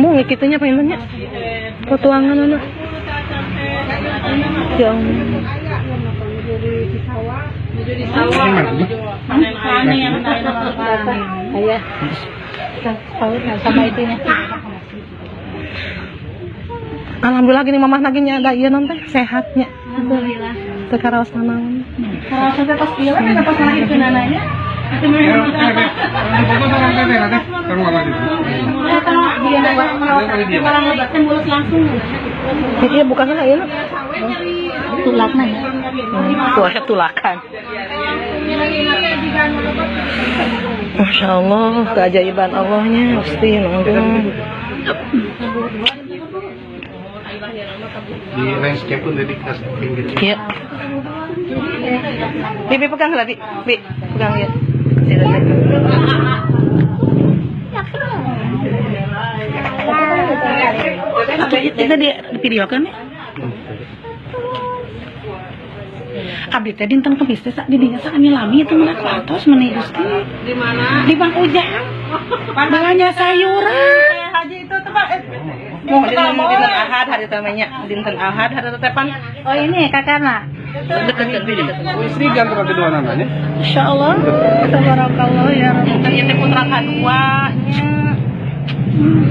Sambung ya kitanya pengennya. Petuangan anak. Ya Allah. Di sawah. Mana yang ayah. Sama itunya. Alhamdulillah gini mamah naginya ada ieu nanti sehatnya. Alhamdulillah. Teu karaos nanaon. Karaos teh pas ieu kan pas lahirkeun anaknya. Itu memang iya bukan lah ya tulakna ya. Tuh tulakan. Masya Allah, keajaiban Allahnya pasti nanggung. Di landscape pun jadi khas pinggir. Iya. Bibi pegang lah, Bi pegang ya. Itu di video kan ya? Abdi teh dinten kemis teh di dinya sakanya lami itu mah atos meuneuh Gusti. Di mana? Di Bang Ujang. Bawanya sayuran. Haji itu tuh Pak. Mau dinten Ahad hari tamanya, dinten Ahad hari tetepan. Oh ini kakakna. Deket. Istri antara kedua anaknya. Insyaallah. Tabarakallah ya Rabbi. Ieu teh putra kadua nya.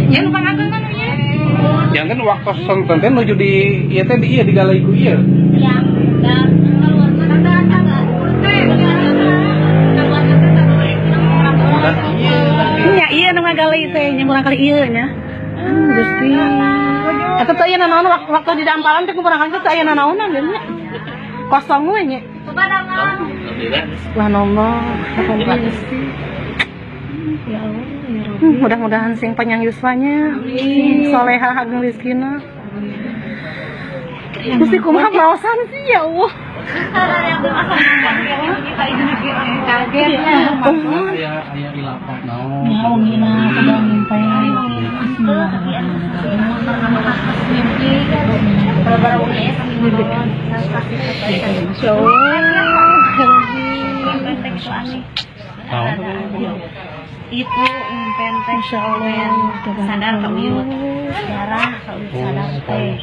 Nya nu pangageungan nya. Yang kan waktu sonten teh nuju di ieu teh di ieu di galai ku ieu. Ya. Dan Nya ieu nu ngagalai teh nya murang kali ieu nya. Gusti. Eta teh aya nanaon waktu di dampalan teh kurang kali teh aya nanaonan nya. Kosong we nya. Subhanallah. Gusti. Ya Allah, ya Rabbi. Mudah-mudahan sing panjang yuswanya, sing solehah ageng rezekina. Gusti kumaha maosan sih ya Allah. kagetnya. Aya di lapak naon. Ya ngina sedang mimpi. Itu impen teh insyaallah sadar ka uyut darah ka uyut sadar teh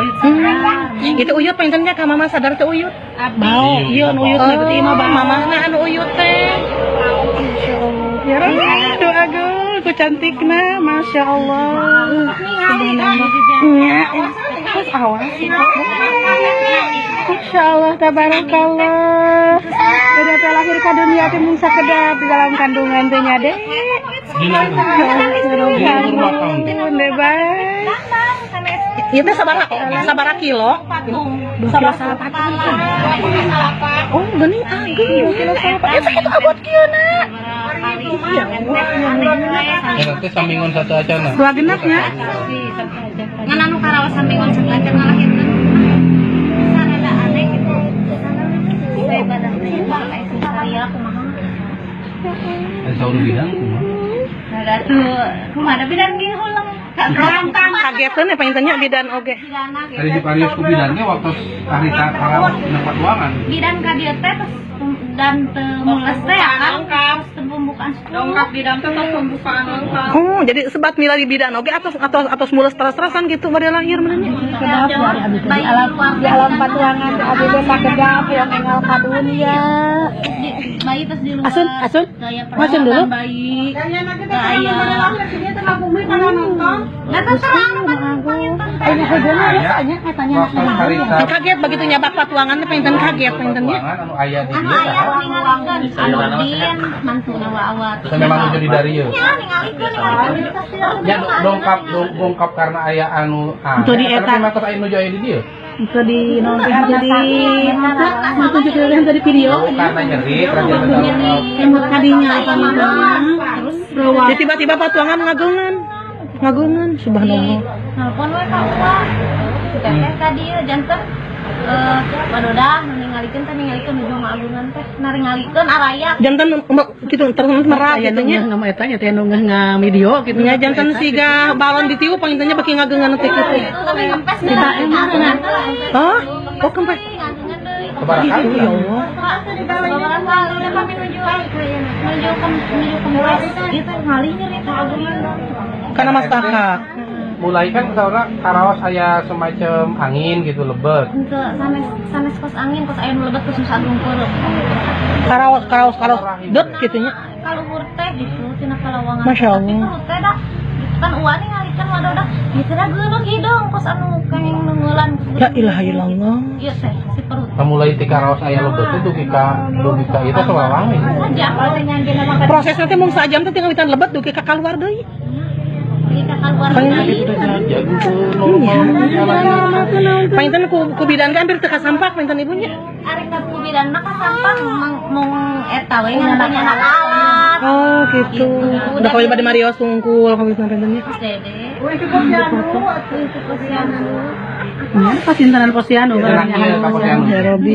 uyut sadar Gitu uyut pengennya ka mama sadar teh uyut. mau Ieu nu uyut berarti mah bang mamahna anu uyut teh. Insyaallah. Ya Rabbi doakeun ku cantikna masyaallah. Nya terus awas. Insyaallah tabarakallah. Udah teh lahir ka dunia teh mun sakedap di dalam kandungan teh nya deh. Ieu teh sabaraha kilo? 2 kilo salapat. Oh, geuning ageung 2 kilo salapat. Eta kitu abot kieu na. Ya teh samingon satu acana. 2 genepnya. ngan anu karaos sampingon sebelah ngalahirkeun sarada aneh gitu saya badan teh pakai saya kumaha Sauru bidang kumaha? ada tuh kumaha bidan ge ulang Kageteun ya pengen bidan oge. Tadi di Paris ku bidang ge waktu hari tarawih nepat ruangan. bidan ka dieu teh dan mules teh kan pembukaan Dongkap bidang teh pembukaan lengkap. Oh, jadi sebat mila di bidan oge atos mulus teras-terasan gitu bade lahir menanya. di alam patuangan abi teh sakedap yang engal ka dunia bayi terus di luar Asun Asun dulu. bayi Ayo hajana katanya kaget begitu nyabak patuangan teh pengen kaget pengennya. Anu aya di anu dieu aya ningalikeun anu din mantuna awat terus memang jadi dari ieu. nya ningalikeun Ya dongkap karena aya anu Itu di eta. Tapi mah aya nuju aya di dieu. Itu di nonton jadi tunjuk yang tadi video. Karena nyeri Emot kadinya terus ya tiba-tiba patuangan ngagungan subhanallah. nelpon we ka Uwa teteh tadi janten badodah ningalikeun teh ningalikeun nuju ngagungan teh naringalikeun araya Jantan gitu terus merah gitu nya. Nama eta nya teh nu ngah video gitu Nya jantan siga balon ditiup pangintennya beki ngageungan teh kitu. tapi kempes Kita emang Hah? Oh kempes. ngagungan deui Kebarakan Ya Allah. babaran kali udah kami nuju kempes gitu ngali nyeri ka agungan Karena masyarakat. Mulai kan saudara karawas aya semacam angin gitu lebat. Untuk sanes kos angin, kos air melebat ke susah dungkur. Karaos dot gitunya. Kalau urte gitu, tina kalawangan. Masya Allah. Tapi urte dah, kan uani ngalikan wadah udah. Gitu dah geuleuh hidung kos anu kenging nunggulan. La ilaha illallah. Iya teh, si perut. Mulai ti karawas aya lebat itu dugi ka itu sawawangi. Saja kalau nyanjeun mah Prosesnya teh mun sajam teh tinggal witan lebat dugi ka kaluar deui. di kakak luar Jadi itu normal. Painten ku bidan kan hampir teu kasampak painten ibunya. Ari ka kubidan mah kasampang mung eta we ngaranna alat. Oh, gitu. Udah kalau di Mario sungkul kalau bisa paintennya. Dede. Pasintanan Posyandu kan. Enaknya ka Posyandu. Ya Robi.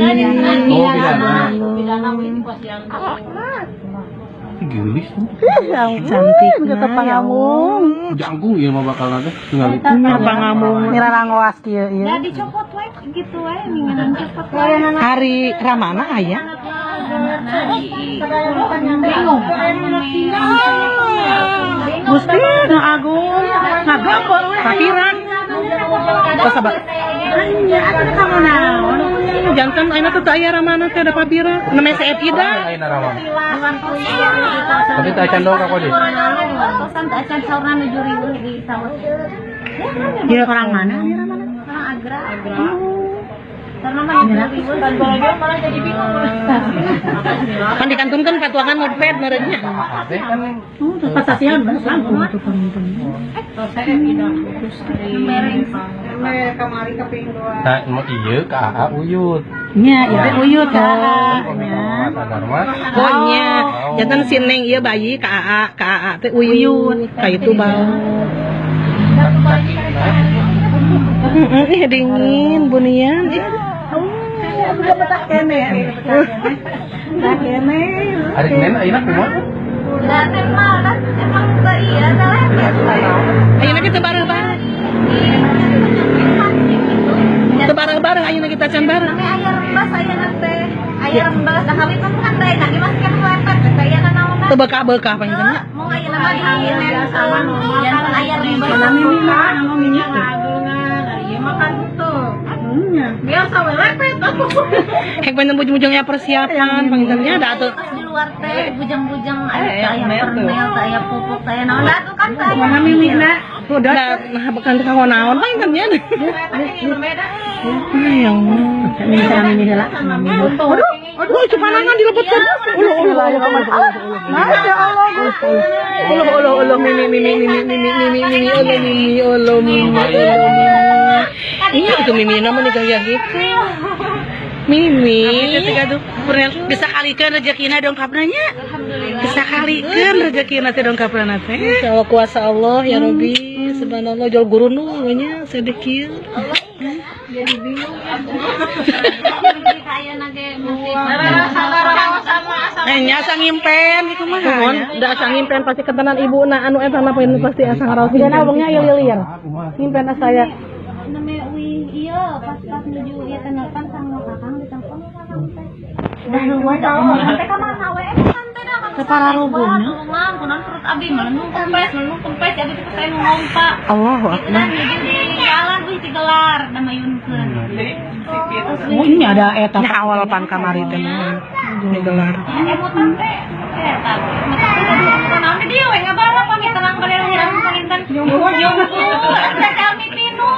Oh, Gilis tuh. Cantik kata pangamung. Jangkung ieu mah bakal nanti tinggal itu. Pangamung nirarangoas kieu ieu. Ya dicopot we gitu we ningan copot we. Hari Ramana aya. Gusti nu agung ngagambar we papiran. Sabar. Anya atuh kamu naon? Jantan ayeuna teh aya Ramana teh ada papiran. Namanya Said Ida. Ayeuna rawan. Tapi tak acan dong ka kode. Kosan tak acan saurna nuju ribu di sawah. Dia orang mana? Orang Agra. Karena mah nuju ribu dan malah jadi bingung. Kan dikantunkan katuangan notepad merenya. Teh kan Terus pasasian langsung itu kan. nah mau ieu ka AA Uyut. Nya, itu uyut kan. Sadar mah. Oh nya, jantan si Neng ieu bayi ka AA teh uyut. Ka itu bau. Dingin bunian. Hari Senin ayeuna kumaha? Dan emang iya adalah Ayeuna kita bareng-bareng. Kita bareng-bareng ayeuna kita can bareng. namanya ayah rembas ayah nate ayah rembas dah kawin kan teh nak dimasukkan lepet saya kan naon Teu bekah-bekah panjangnya. mau ayah nama dihilin sama jangan ayah rembas Biasa we lepet. Hek panjang bujung-bujungnya persiapan panjangnya da atuh. pas di luar teh bujang-bujang ayah permel ayah pupuk saya naon dah tuh kan saya Mana mimina? Udah nah bekan teh kawan naon panjangnya. Yang mimi heula. Aduh, itu panangan dilepetkeun. Masya Allah. Ulah mimi. Iya itu mimi namanya kayak gitu. Mimi. Bisa kalikeun rezekina dongkapna nya. Bisa kalikeun rezekina teh dongkapna teh. Insyaallah kuasa Allah ya Rabbi. Subhanallah jual guru nu nya sedekil. Jadi bingung. ayah nage Nya asa ngimpen gitu mah. Da asa ngimpen pasti ketenan ibuna anu eta na pasti asa ngaraos. Dina abangnya ieu-ieu. Ngimpen saya. namanya Uing iya pas menuju ya telepon sama kakang di telepon dah luar teh ka mana we santai dah Teu pararubungna. kunan perut abi melendung kempes jadi kita saya ngompa Allahu akbar. dan di jalan wih digelar nama yunkeun Oh ini ada eta awal pan kamari teh ini gelar. emutan teh eta naon dia we ngabara pami tenang bade urang panginten jumbo teh kami pinu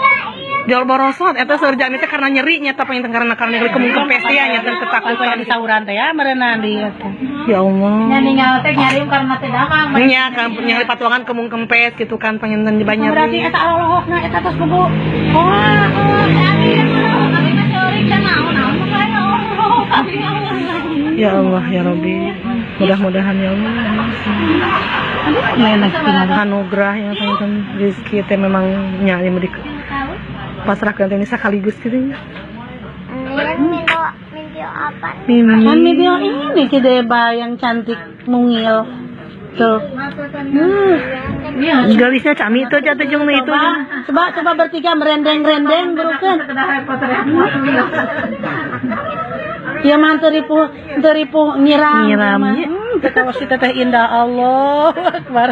Jual borosot eta surjani teh karena nyeri nya teh pengen karena nyeri kemung kempes ya nya teh ketakutan di sauran teh ya merenah di ya Allah. nya ninggal teh nyari karena teh damang Nya kan nyari patuangan kemung kempes gitu kan pengen banyak. berarti eta alohokna eta tos kudu Ya Allah ya Rabbi. Mudah-mudahan ya Allah. Anugerah yang pengen rezeki teh memang nyari medik pasrahkan ini sekaligus gitu ya. Kan video ini Kideba yang cantik mungil tuh. Galisnya cami itu jatuh jeung itu. Coba bertiga merendeng-rendeng berukeun. Ya mah teripu nyiram. Nyiram, mah. ya. Ketawa si teteh indah Allah Akbar.